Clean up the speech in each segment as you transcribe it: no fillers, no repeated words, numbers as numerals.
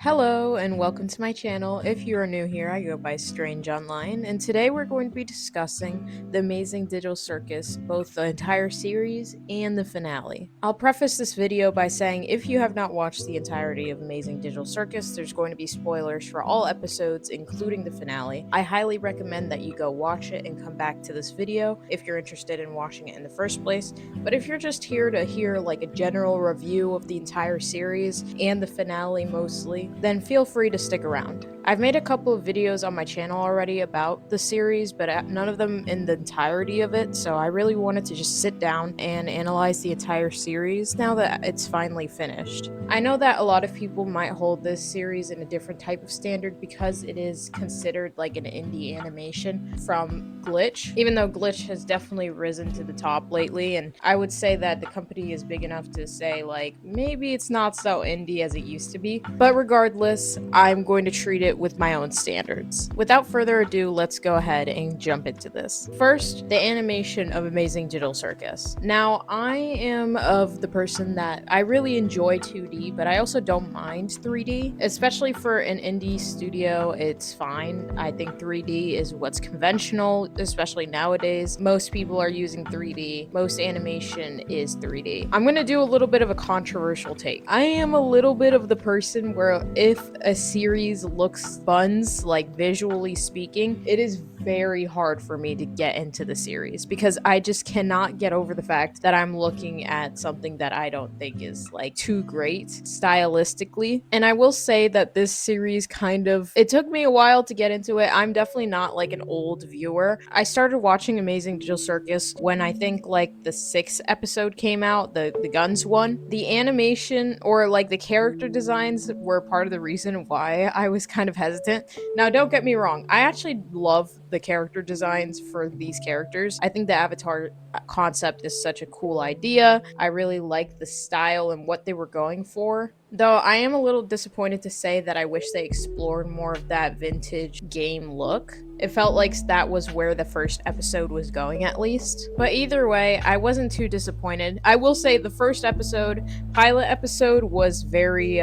Hello and welcome to my channel. If you are new here, I go by Strange Online, and today we're going to be discussing The Amazing Digital Circus, both the entire series and the finale. I'll preface this video by saying if you have not watched the entirety of Amazing Digital Circus, there's going to be spoilers for all episodes, including the finale. I highly recommend that you go watch it and come back to this video if you're interested in watching it in the first place. But if you're just here to hear like a general review of the entire series and the finale mostly, then feel free to stick around. I've made a couple of videos on my channel already about the series, but none of them in the entirety of it, so I really wanted to just sit down and analyze the entire series now that it's finally finished. I know that a lot of people might hold this series in a different type of standard because it is considered like an indie animation from Glitch, even though Glitch has definitely risen to the top lately, and I would say that the company is big enough to say like maybe it's not so indie as it used to be, but regardless, I'm going to treat it with my own standards. Without further ado, let's go ahead and jump into this. First, the animation of Amazing Digital Circus. Now, I am of the person that I really enjoy 2D, but I also don't mind 3D, especially for an indie studio. It's fine. I think 3D is what's conventional, especially nowadays. Most people are using 3D. Most animation is 3D. I'm going to do a little bit of a controversial take. I am a little bit of the person where if a series looks buns, like visually speaking, it is very hard for me to get into the series because I just cannot get over the fact that I'm looking at something that I don't think is like too great stylistically. And I will say that this series it took me a while to get into it. I'm definitely not like an old viewer. I started watching Amazing Digital Circus when I think like the 6th episode came out, the guns one. The animation or like the character designs were part of the reason why I was kind of hesitant. Now, don't get me wrong, I actually love the character designs for these characters. I think the Avatar concept is such a cool idea. I really like the style and what they were going for. Though I am a little disappointed to say that I wish they explored more of that vintage game look. It felt like that was where the first episode was going, at least. But either way, I wasn't too disappointed. I will say the first pilot episode, was very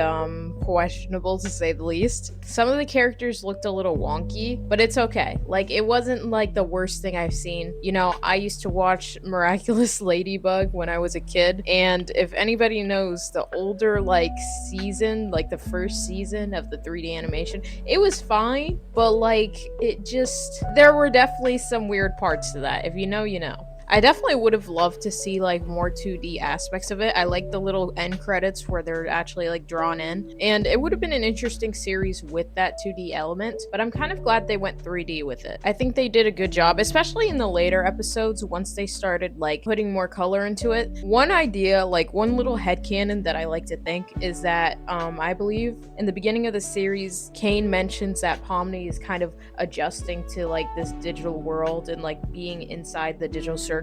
questionable to say the least. Some of the characters looked a little wonky, but it's okay. Like, it wasn't like the worst thing I've seen. You know, I used to watch Miraculous Ladybug when I was a kid, and if anybody knows the older like season, like the first season of the 3D animation, it was fine, but like there were definitely some weird parts to that. If you know, you know. I definitely would have loved to see like more 2D aspects of it. I like the little end credits where they're actually like drawn in, and it would have been an interesting series with that 2D element, but I'm kind of glad they went 3D with it. I think they did a good job, especially in the later episodes once they started like putting more color into it. One idea, like one little headcanon that I like to think is that I believe in the beginning of the series, Kane mentions that Pomni is kind of adjusting to like this digital world and like being inside the digital circus.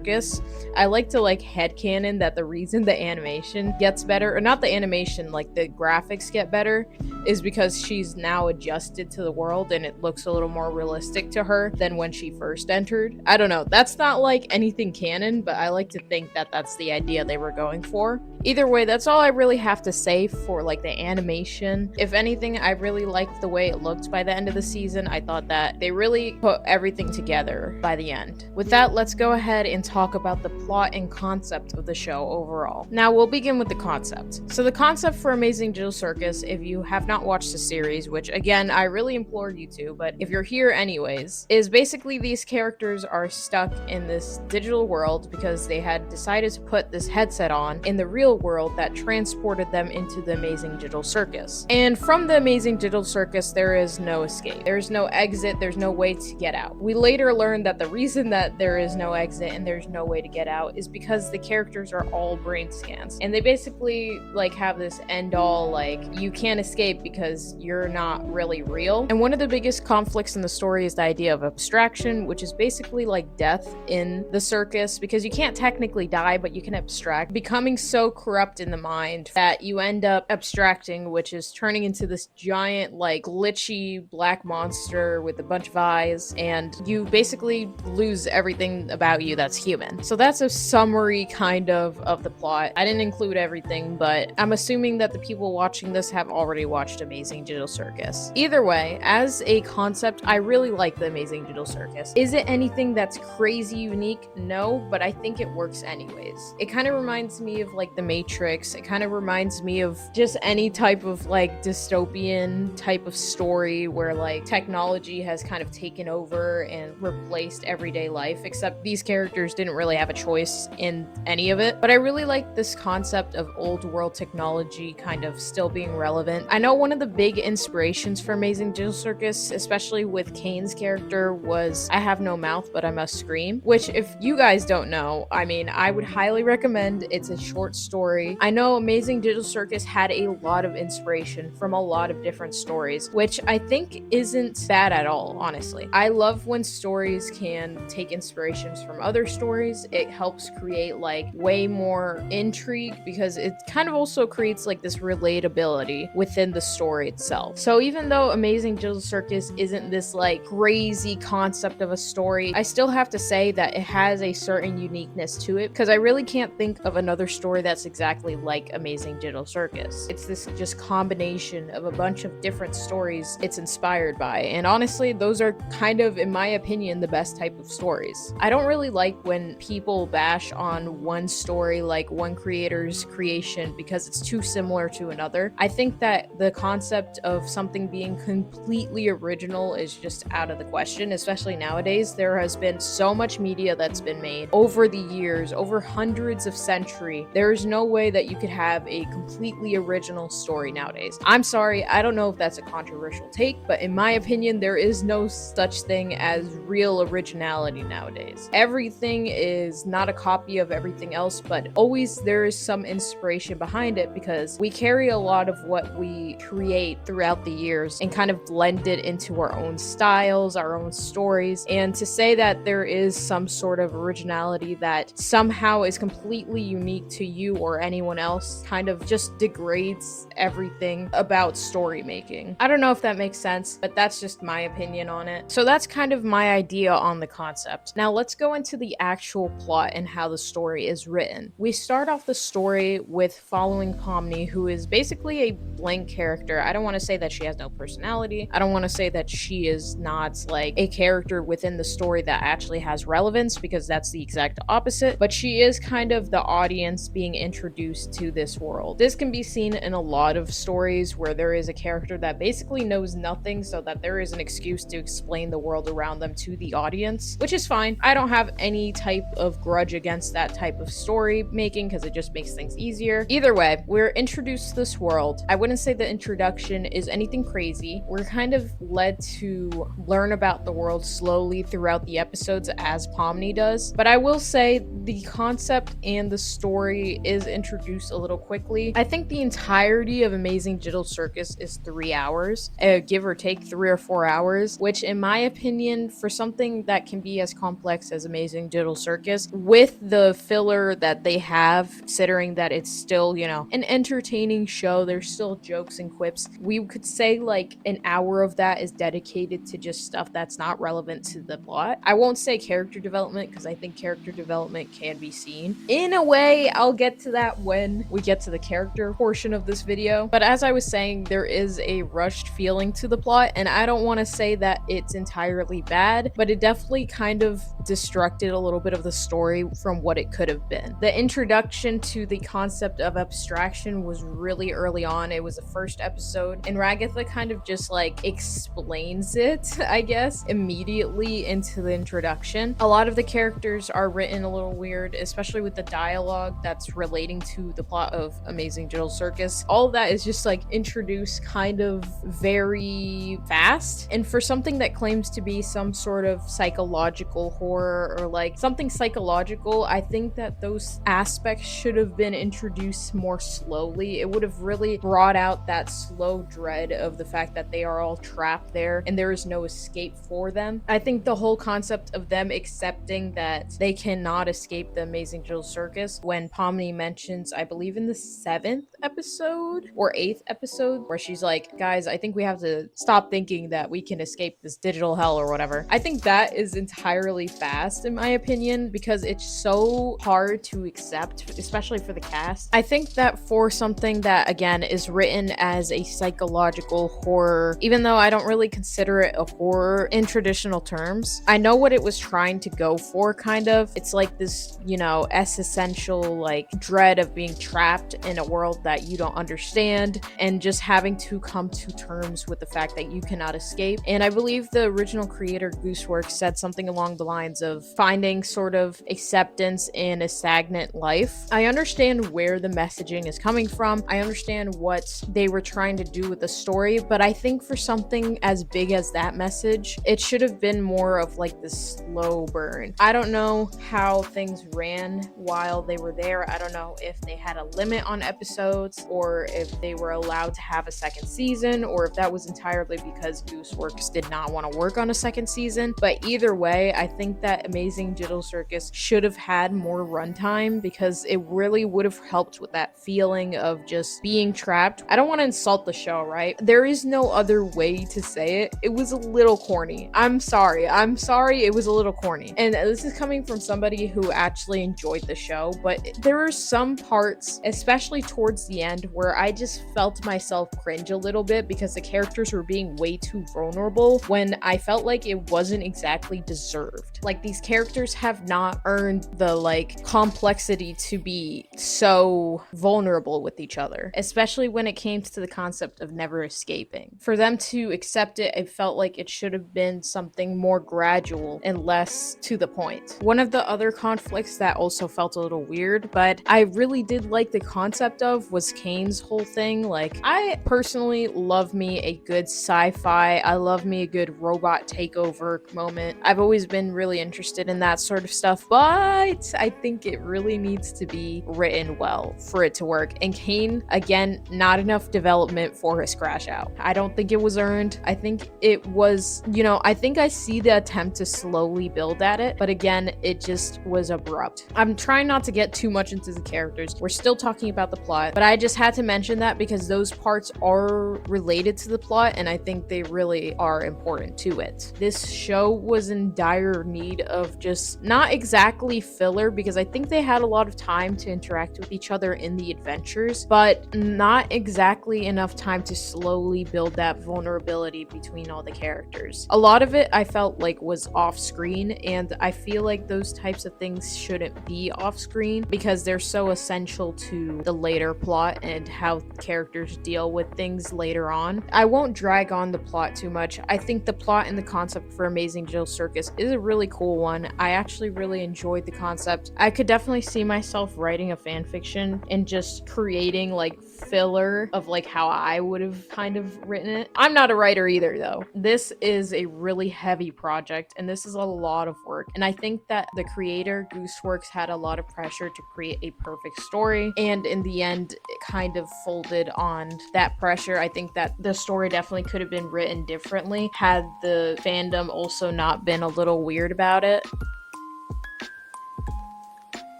I like to like headcanon that the reason the animation gets better, or not the animation, like the graphics get better, is because she's now adjusted to the world and it looks a little more realistic to her than when she first entered. I don't know, that's not like anything canon, but I like to think that that's the idea they were going for. Either way, that's all I really have to say for like the animation. If anything, I really liked the way it looked by the end of the season. I thought that they really put everything together by the end. With that, let's go ahead and talk about the plot and concept of the show overall. Now, we'll begin with the concept. So the concept for Amazing Digital Circus, if you have not watched the series, which again, I really implore you to, but if you're here anyways, is basically these characters are stuck in this digital world because they had decided to put this headset on in the real world that transported them into the Amazing Digital Circus. And from the Amazing Digital Circus, there is no escape. There's no exit. There's no way to get out. We later learned that the reason that there is no exit and there's no way to get out is because the characters are all brain scans. And they basically like have this end all, like, you can't escape because you're not really real. And one of the biggest conflicts in the story is the idea of abstraction, which is basically like death in the circus, because you can't technically die, but you can abstract. Becoming so corrupt in the mind that you end up abstracting, which is turning into this giant, like, glitchy black monster with a bunch of eyes, and you basically lose everything about you that's human. So that's a summary kind of the plot. I didn't include everything, but I'm assuming that the people watching this have already watched Amazing Digital Circus. Either way, as a concept, I really like the Amazing Digital Circus. Is it anything that's crazy unique? No, but I think it works anyways. It kind of reminds me of like The Matrix. It kind of reminds me of just any type of like dystopian type of story where like technology has kind of taken over and replaced everyday life, except these characters didn't really have a choice in any of it. But I really like this concept of old world technology kind of still being relevant. I know one of the big inspirations for Amazing Digital Circus, especially with Kane's character, was I have no mouth but I must scream, which if you guys don't know, I mean, I would highly recommend. It's a short story. I know Amazing Digital Circus had a lot of inspiration from a lot of different stories, which I think isn't bad at all, honestly. I love when stories can take inspirations from other stories. It helps create like way more intrigue because it kind of also creates like this relatability within the story itself. So even though Amazing Digital Circus isn't this like crazy concept of a story, I still have to say that it has a certain uniqueness to it because I really can't think of another story that's exactly like Amazing Digital Circus. It's this just combination of a bunch of different stories it's inspired by, and honestly, those are kind of, in my opinion, the best type of stories. I don't really like when people bash on one story, like one creator's creation, because it's too similar to another. I think that the concept of something being completely original is just out of the question, especially nowadays. There has been so much media that's been made over the years, over hundreds of centuries. There is no way that you could have a completely original story nowadays. I'm sorry, I don't know if that's a controversial take, but in my opinion, there is no such thing as real originality nowadays. Everything is not a copy of everything else, but always there is some inspiration behind it because we carry a lot of what we create throughout the years and kind of blend it into our own styles, our own stories. And to say that there is some sort of originality that somehow is completely unique to you or anyone else kind of just degrades everything about story making. I don't know if that makes sense, but that's just my opinion on it. So that's kind of my idea on the concept. Now let's go into the actual plot and how the story is written. We start off the story with following Pomni, who is basically a blank character. I don't want to say that she has no personality. I don't want to say that she is not like a character within the story that actually has relevance, because that's the exact opposite, but she is kind of the audience being introduced to this world. This can be seen in a lot of stories where there is a character that basically knows nothing so that there is an excuse to explain the world around them to the audience, which is fine. I don't have any type of grudge against that type of story making because it just makes things easier. Either way, we're introduced to this world. I wouldn't say the introduction is anything crazy. We're kind of led to learn about the world slowly throughout the episodes as Pomni does, but I will say the concept and the story is introduced a little quickly. I think the entirety of Amazing Digital Circus is 3 hours, give or take 3 or 4 hours, which in my opinion, for something that can be as complex as Amazing Digital Circus, with the filler that they have, considering that it's still, you know, an entertaining show, there's still jokes and quips, we could say like an hour of that is dedicated to just stuff that's not relevant to the plot. I won't say character development because I think character development can be seen. In a way, I'll get to that when we get to the character portion of this video. But as I was saying, there is a rushed feeling to the plot, and I don't want to say that it's entirely bad, but it definitely kind of destructed a little bit of the story from what it could have been. The introduction to the concept of abstraction was really early on. It was the first episode, and Ragatha kind of just like explains it, I guess, immediately into the introduction. A lot of the characters are written a little weird, especially with the dialogue that's relating to the plot of Amazing Digital Circus. All of that is just like introduced kind of very fast, and for something that claims to be some sort of psychological horror or like something psychological, I think that those aspects should have been introduced more slowly. It would have really brought out that slow dread of the fact that they are all trapped there and there is no escape for them. I think the whole concept of them accepting that they cannot escape the Amazing Digital Circus when Pomni mentions, I believe in the 7th episode or 8th episode, where she's like, guys, I think we have to stop thinking that we can escape this digital hell or whatever. I think that is entirely fast in my opinion, because it's so hard to accept, especially for the cast. I think that for something that, again, is written as a psychological horror, even though I don't really consider it a horror in traditional terms, I know what it was trying to go for, kind of. It's like this, you know, existential, like, dread of being trapped in a world that you don't understand and just having to come to terms with the fact that you cannot escape. And I believe the original creator, Gooseworks, said something along the lines of finding sort of acceptance in a stagnant life. I understand where the messaging is coming from. I understand what they were trying to do with the story, but I think for something as big as that message, it should have been more of like the slow burn. I don't know how things ran while they were there. I don't know if they had a limit on episodes or if they were allowed to have a second season, or if that was entirely because Gooseworks did not want to work on a second season. But either way, I think that Amazing Digital Circus should have had more runtime, because it really would have helped with that feeling of just being trapped. I don't want to insult the show, right? There is no other way to say it. It was a little corny. I'm sorry. It was a little corny. And this is coming from somebody who actually enjoyed the show, but there are some parts, especially towards the end, where I just felt myself cringe a little bit because the characters were being way too vulnerable when I felt like it wasn't exactly deserved. Like, these characters have not earned the, like, complexity to be so vulnerable with each other, especially when it came to the concept of never escaping. For them to accept it, it felt like it should have been something more gradual and less to the point. One of the other conflicts that also felt a little weird, but I really did like the concept of, was Kane's whole thing. Like, I personally love me a good sci-fi. I love me a good robot takeover moment. I've always been really interested in that sort of stuff, but I think it really needs to be written well for it to work. And Kane, again, not enough development for his crash out. I don't think it was earned. I think it was, you know, I think I see the attempt to slowly build at it, but again, it just was abrupt. I'm trying not to get too much into the characters. We're still talking about the plot, but I just had to mention that because those parts are related to the plot, and I think they really are important to it. This show was in dire need of just not exactly filler, because I think they had a lot of time to interact with each other in the adventures, but not exactly enough time to slowly build that vulnerability between all the characters. A lot of it I felt like was off screen, and I feel like those types of things shouldn't be off screen because they're so essential to the later plot and how characters deal with things later on. I won't drag on the plot too much. I think the plot and the concept for Amazing Digital Circus is a really cool one. I actually really enjoyed the concept. I could definitely see myself writing a fan fiction and just creating like filler of like how I would have kind of written it. I'm not a writer either though. This is a really heavy project and this is a lot of work. And I think that the creator, Gooseworks, had a lot of pressure to create a perfect story. And in the end, it kind of folded on that pressure. I think that the story definitely could have been written differently had the fandom also not been a little weird about it.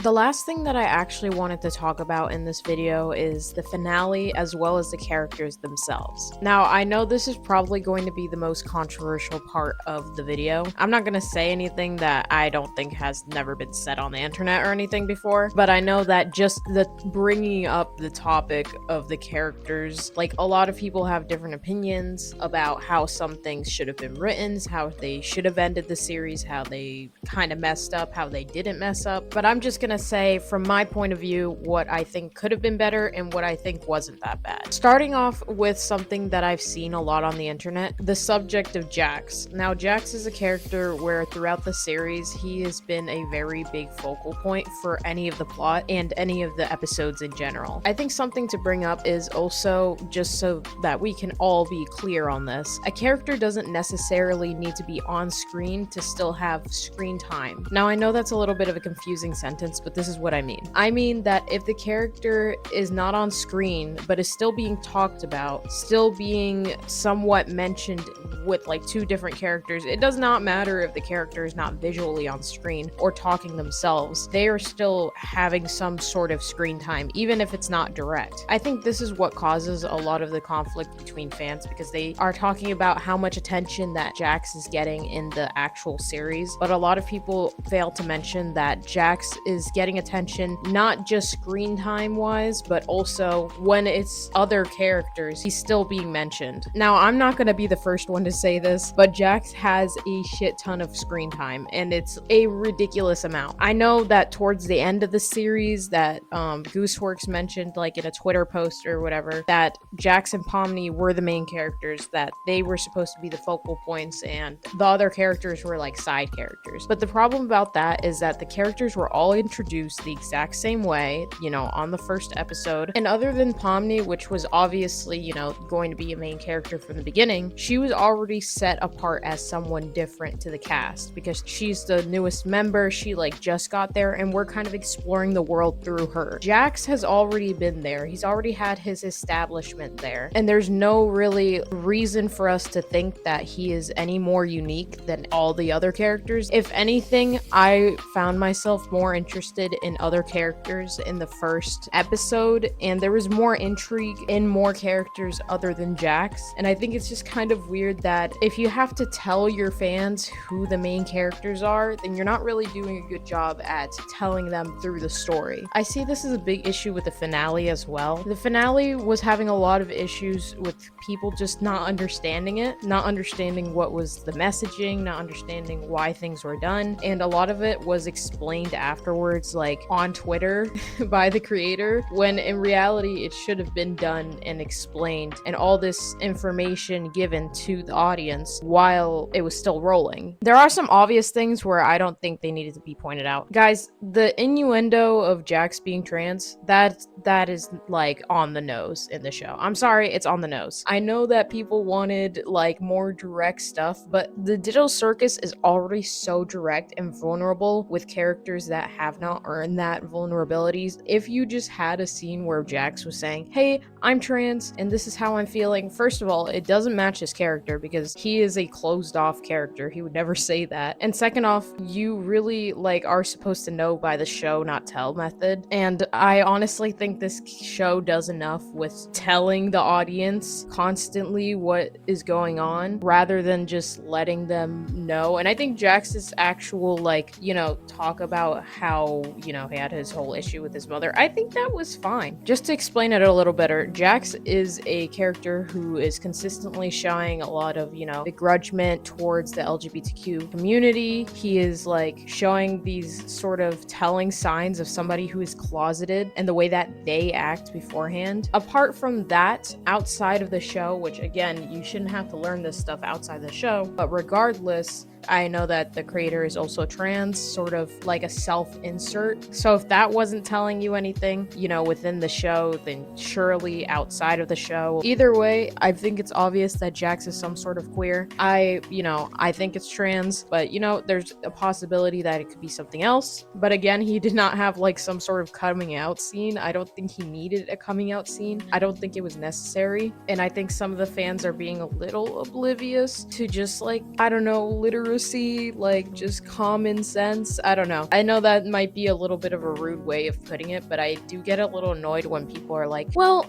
The last thing that I actually wanted to talk about in this video is the finale as well as the characters themselves. Now, I know this is probably going to be the most controversial part of the video. I'm not going to say anything that I don't think has never been said on the internet or anything before, but I know that just the bringing up the topic of the characters, like a lot of people have different opinions about how some things should have been written, how they should have ended the series, how they kind of messed up, how they didn't mess up, but I'm just gonna say from my point of view what I think could have been better and what I think wasn't that bad. Starting off with something that I've seen a lot on the internet, the subject of Jax. Now, Jax is a character where throughout the series he has been a very big focal point for any of the plot and any of the episodes in general. I think something to bring up is also, just so that we can all be clear on this, a character doesn't necessarily need to be on screen to still have screen time. Now, I know that's a little bit of a confusing sentence, but this is what I mean. I mean that if the character is not on screen, but is still being talked about, still being somewhat mentioned with like two different characters, it does not matter if the character is not visually on screen or talking themselves. They are still having some sort of screen time, even if it's not direct. I think this is what causes a lot of the conflict between fans, because they are talking about how much attention that Jax is getting in the actual series, but a lot of people fail to mention that Jax is getting attention not just screen time wise, but also when it's other characters, he's still being mentioned. Now, I'm not going to be the first one to say this, but Jax has a shit ton of screen time, and it's a ridiculous amount. I know that towards the end of the series that Gooseworks mentioned, like in a Twitter post or whatever, that Jax and Pomni were the main characters, that they were supposed to be the focal points, and the other characters were like side characters. But the problem about that is that the characters were all introduced the exact same way, you know, on the first episode. And other than Pomni, which was obviously, you know, going to be a main character from the beginning, she was already set apart as someone different to the cast because she's the newest member. She like just got there, and we're kind of exploring the world through her. Jax has already been there. He's already had his establishment there, and there's no really reason for us to think that he is any more unique than all the other characters. If anything, I found myself more interested in other characters in the first episode, and there was more intrigue in more characters other than Jax. And I think it's just kind of weird that if you have to tell your fans who the main characters are, then you're not really doing a good job at telling them through the story. I see this as a big issue with the finale as well. The finale was having a lot of issues with people just not understanding it, not understanding what was the messaging, not understanding why things were done, and a lot of it was explained afterwards, like on Twitter by the creator, when in reality it should have been done and explained and all this information given to the audience while it was still rolling. There are some obvious things where I don't think they needed to be pointed out. Guys, the innuendo of Jax being trans, that is like on the nose in the show. I'm sorry, it's on the nose. I know that people wanted like more direct stuff, but the Digital Circus is already so direct and vulnerable with characters that have not earned that vulnerabilities. If you just had a scene where Jax was saying, hey, I'm trans and this is how I'm feeling, first of all, it doesn't match his character because he is a closed off character. He would never say that. And second off, you really like are supposed to know by the show not tell method. And I honestly think this show does enough with telling the audience constantly what is going on rather than just letting them know. And I think Jax's actual like, you know, talk about how, you know, he had his whole issue with his mother, I think that was fine. Just to explain it a little better, Jax is a character who is consistently showing a lot of, you know, begrudgment towards the LGBTQ community. He is like showing these sort of telling signs of somebody who is closeted and the way that they act beforehand. Apart from that, outside of the show, which again, you shouldn't have to learn this stuff outside the show, but regardless, I know that the creator is also trans, sort of like a self-insert. So if that wasn't telling you anything, you know, within the show, then surely outside of the show. Either way, I think it's obvious that Jax is some sort of queer. I think it's trans, but you know, there's a possibility that it could be something else. But again, he did not have like some sort of coming out scene. I don't think he needed a coming out scene. I don't think it was necessary. And I think some of the fans are being a little oblivious to just like, I don't know, literacy, like just common sense. I don't know. I know that might be a little bit of a rude way of putting it, but I do get a little annoyed when people are like, well,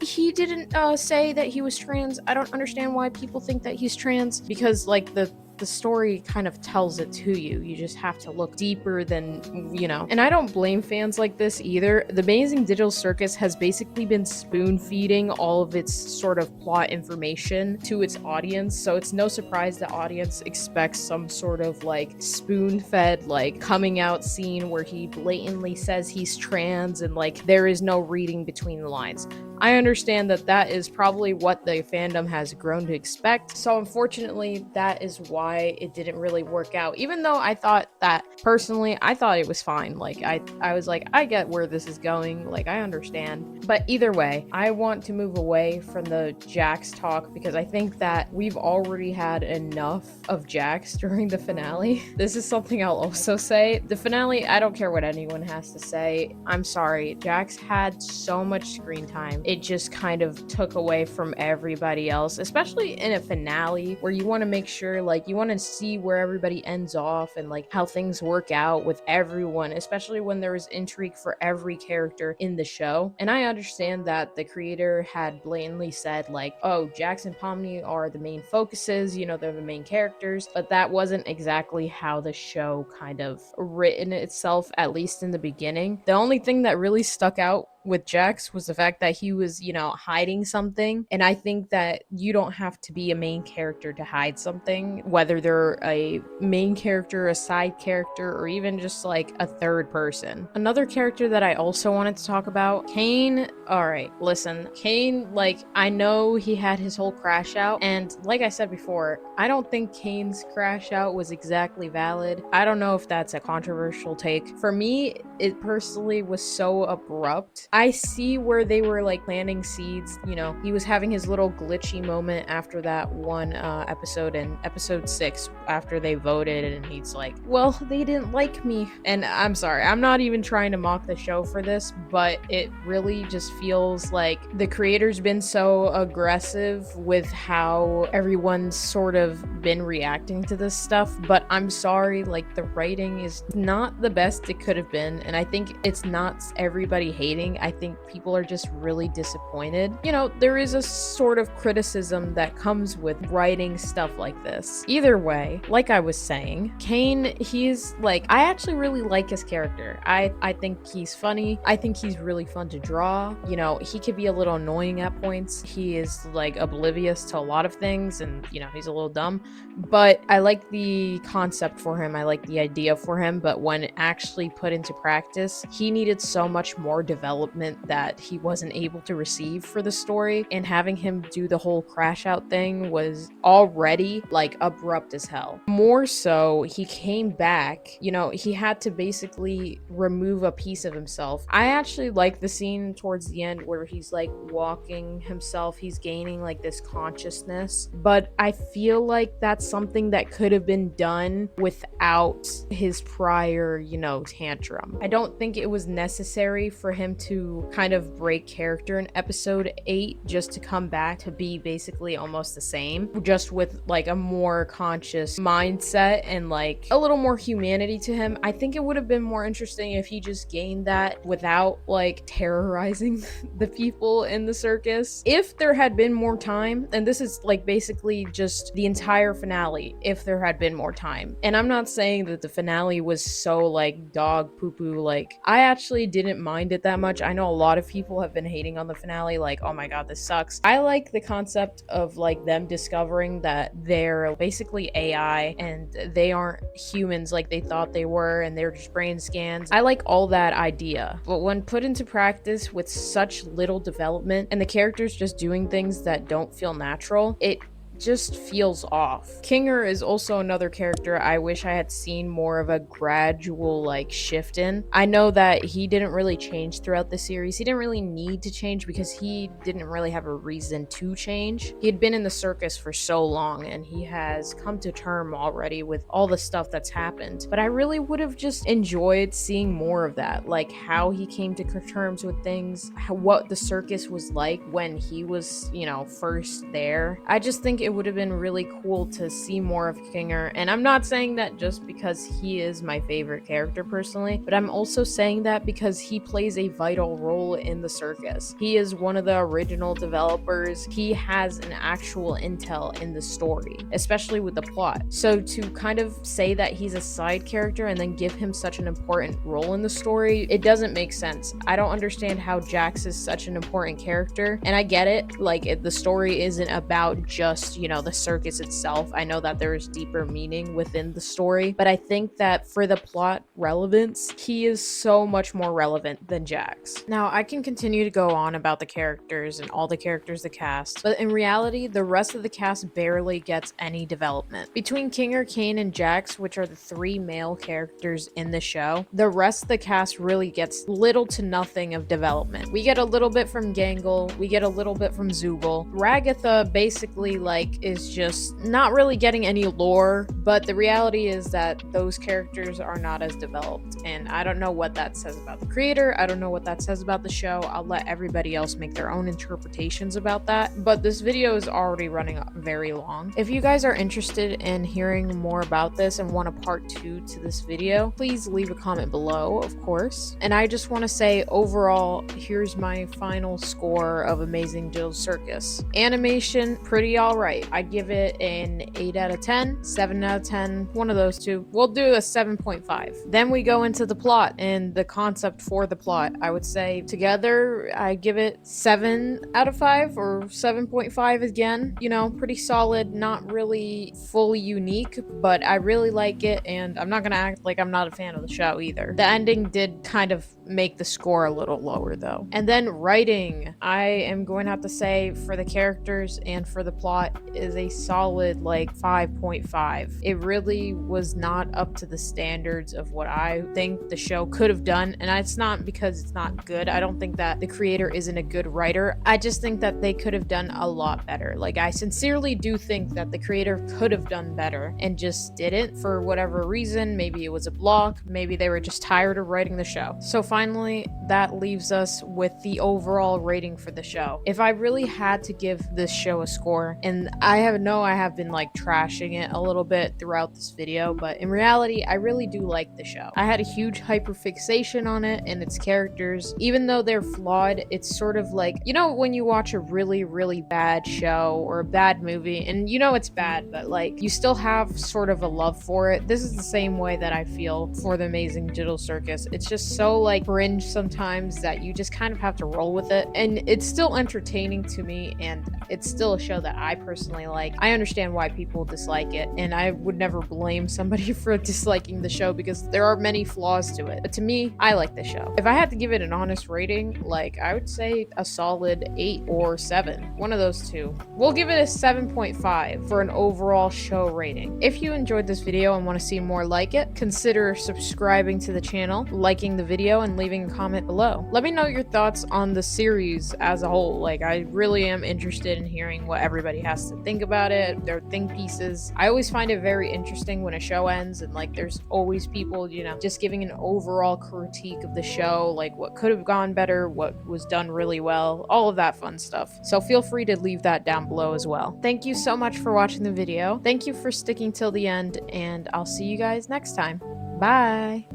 he didn't say that he was trans. I don't understand why people think that he's trans, because like the story kind of tells it to you. You just have to look deeper than, you know. And I don't blame fans like this either. The Amazing Digital Circus has basically been spoon-feeding all of its sort of plot information to its audience, so it's no surprise the audience expects some sort of like spoon-fed like coming out scene where he blatantly says he's trans and like there is no reading between the lines. I understand that that is probably what the fandom has grown to expect, so unfortunately that is why it didn't really work out. Even though I thought that, personally, I thought it was fine. Like, I was like, I get where this is going, like, I understand. But either way, I want to move away from the Jax talk because I think that we've already had enough of Jax during the finale. This is something I'll also say. The finale, I don't care what anyone has to say. I'm sorry, Jax had so much screen time. It just kind of took away from everybody else, especially in a finale where you want to make sure, like, you want to see where everybody ends off and like how things work out with everyone, especially when there is intrigue for every character in the show. And I understand that the creator had blatantly said like, oh, Jax and Pomni are the main focuses, you know, they're the main characters, but that wasn't exactly how the show kind of written itself, at least in the beginning. The only thing that really stuck out with Jax was the fact that he was, you know, hiding something. And I think that you don't have to be a main character to hide something, whether they're a main character, a side character, or even just like a third person. Another character that I also wanted to talk about, Kane. All right, listen, Kane, like, I know he had his whole crash out, and like I said before, I don't think Kane's crash out was exactly valid. I don't know if that's a controversial take. For me, it personally was so abrupt. I see where they were like planting seeds, you know, he was having his little glitchy moment after that one episode in episode 6 after they voted, and he's like, well, they didn't like me. And I'm sorry, I'm not even trying to mock the show for this, but it really just feels like the creator's been so aggressive with how everyone's sort of been reacting to this stuff. But I'm sorry, like, the writing is not the best it could have been, and I think it's not everybody hating. I think people are just really disappointed. You know, there is a sort of criticism that comes with writing stuff like this. Either way, like I was saying, Kane, he's like, I actually really like his character. I think he's funny. I think he's really fun to draw. You know, he could be a little annoying at points. He is like oblivious to a lot of things, and you know, he's a little dumb, but I like the concept for him. I like the idea for him, but when actually put into practice, he needed so much more development that he wasn't able to receive for the story, and having him do the whole crash out thing was already like abrupt as hell. More so, he came back, you know, he had to basically remove a piece of himself. I actually like the scene towards the end where he's like walking himself, he's gaining like this consciousness, but I feel like that's something that could have been done without his prior, you know, tantrum. I don't think it was necessary for him to kind of break character in episode 8 just to come back to be basically almost the same, just with like a more conscious mindset and like a little more humanity to him. I think it would have been more interesting if he just gained that without like terrorizing the people in the circus. If there had been more time, and this is like basically just the entire finale, if there had been more time. And I'm not saying that the finale was so like dog poo-poo, like, I actually didn't mind it that much. I know a lot of people have been hating on the finale, like, oh my god, this sucks. I like the concept of like them discovering that they're basically AI and they aren't humans like they thought they were, and they're just brain scans. I like all that idea, but when put into practice with such little development and the characters just doing things that don't feel natural, it just feels off. Kinger is also another character I wish I had seen more of a gradual like shift in. I know that he didn't really change throughout the series. He didn't really need to change because he didn't really have a reason to change. He had been in the circus for so long and he has come to term already with all the stuff that's happened. But I really would have just enjoyed seeing more of that, like how he came to terms with things, what the circus was like when he was, you know, first there. I just think it would have been really cool to see more of Kinger, and I'm not saying that just because he is my favorite character personally, but I'm also saying that because he plays a vital role in the circus. He is one of the original developers. He has an actual intel in the story, especially with the plot. So to kind of say that he's a side character and then give him such an important role in the story, it doesn't make sense. I don't understand how Jax is such an important character, and I get it, like, the story isn't about just, the circus itself. I know that there is deeper meaning within the story, but I think that for the plot relevance, he is so much more relevant than Jax. Now, I can continue to go on about the characters and all the characters the cast, but in reality, the rest of the cast barely gets any development. Between King Arcane and Jax, which are the three male characters in the show, the rest of the cast really gets little to nothing of development. We get a little bit from Gangle, we get a little bit from Zooble. Ragatha basically is just not really getting any lore, but the reality is that those characters are not as developed, and I don't know what that says about the creator. I don't know what that says about the show. I'll let everybody else make their own interpretations about that, but this video is already running very long. If you guys are interested in hearing more about this and want a part 2 to this video, please leave a comment below, of course. And I just want to say, overall, here's my final score of Amazing Jill Circus. Animation, pretty alright. I give it an 8 out of 10, 7 out of 10, one of those two. We'll do a 7.5. Then we go into the plot and the concept for the plot. I would say together, I give it 7 out of 5 or 7.5 again. Pretty solid, not really fully unique, but I really like it, and I'm not gonna act like I'm not a fan of the show either. The ending did kind of make the score a little lower though. And then writing, I am going to have to say, for the characters and for the plot, is a solid 5.5. It really was not up to the standards of what I think the show could have done, and it's not because it's not good. I don't think that the creator isn't a good writer. I just think that they could have done a lot better. I sincerely do think that the creator could have done better and just didn't for whatever reason. Maybe it was a block, maybe they were just tired of writing the show. So finally, that leaves us with the overall rating for the show. If I really had to give this show a score, and I have been trashing it a little bit throughout this video, but in reality, I really do like the show. I had a huge hyperfixation on it and its characters. Even though they're flawed, it's sort of when you watch a really, really bad show or a bad movie, and it's bad, but you still have sort of a love for it. This is the same way that I feel for the Amazing Jill Circus. It's just so cringe sometimes that you just kind of have to roll with it, and it's still entertaining to me, and it's still a show that I personally like. I understand why people dislike it, and I would never blame somebody for disliking the show because there are many flaws to it, but to me, I like the show. If I had to give it an honest rating, I would say a solid 8 or 7, one of those two. We'll give it a 7.5 for an overall show rating. If you enjoyed this video and want to see more like it, consider subscribing to the channel, liking the video, and leaving a comment below. Let me know your thoughts on the series as a whole. I really am interested in hearing what everybody has to think about it, their think pieces. I always find it very interesting when a show ends and there's always people, just giving an overall critique of the show, what could have gone better, what was done really well, all of that fun stuff. So feel free to leave that down below as well. Thank you so much for watching the video. Thank you for sticking till the end, and I'll see you guys next time. Bye!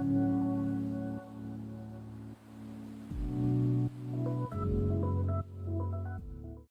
Thank you.